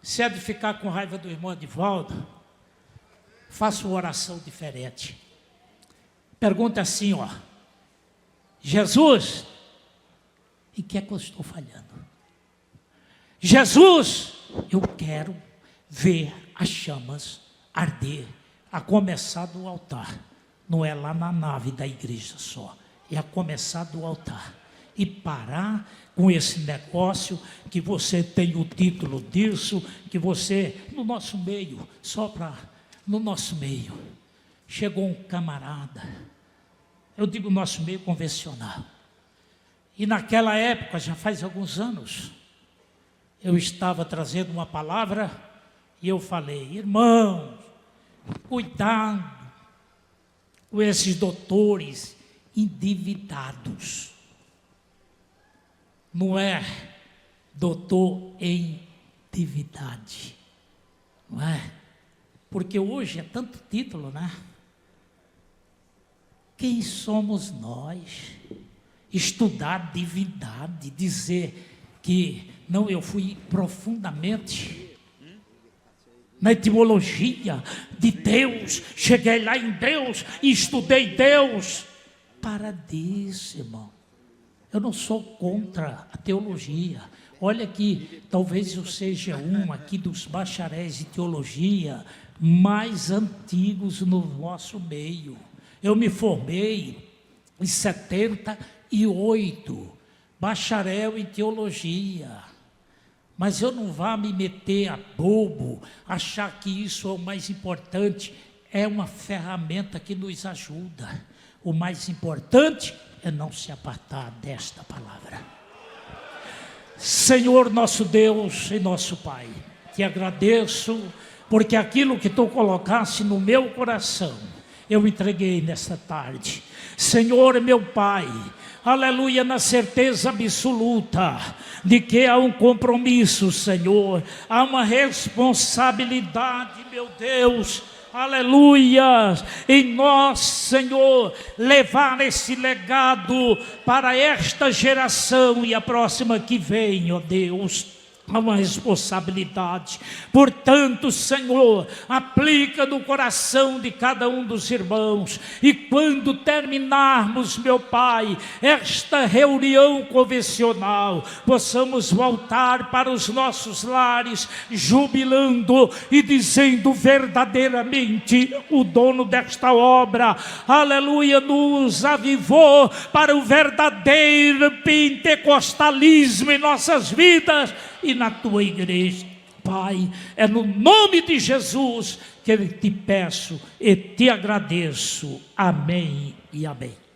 se é de ficar com raiva do irmão Edivaldo, faça uma oração diferente. Pergunta assim, Jesus, em que é que eu estou falhando? Jesus, eu quero ver as chamas arder, a começar do altar. Não é lá na nave da igreja só, é a começar do altar. E parar com esse negócio que você tem o título disso, que você, no nosso meio, no nosso meio, chegou um camarada, eu digo nosso meio convencional, e naquela época, já faz alguns anos, eu estava trazendo uma palavra, e eu falei, irmãos, cuidado com esses doutores endividados. Não é doutor em divindade, não é? Porque hoje é tanto título, né? Quem somos nós? Estudar divindade, dizer que não, eu fui profundamente na etimologia de Deus, cheguei lá em Deus e estudei Deus. Para disso, irmão. Eu não sou contra a teologia. Olha que talvez eu seja um aqui dos bacharéis de teologia mais antigos no nosso meio. Eu me formei em 78, bacharel em teologia. Mas eu não vá me meter a bobo, achar que isso é o mais importante. É uma ferramenta que nos ajuda. O mais importante é não se apartar desta palavra. Senhor nosso Deus e nosso Pai, te agradeço, porque aquilo que tu colocaste no meu coração, eu entreguei nesta tarde. Senhor meu Pai, aleluia, na certeza absoluta de que há um compromisso, Senhor, há uma responsabilidade, meu Deus, aleluia, em nós, Senhor, levar esse legado para esta geração e a próxima que vem, ó Deus. Há uma responsabilidade. Portanto, Senhor, aplica no coração de cada um dos irmãos. E quando terminarmos, meu Pai, esta reunião convencional, possamos voltar para os nossos lares, jubilando e dizendo verdadeiramente: o dono desta obra, aleluia, nos avivou para o verdadeiro pentecostalismo em nossas vidas e na tua igreja. Pai, é no nome de Jesus que eu te peço e te agradeço. Amém e amém.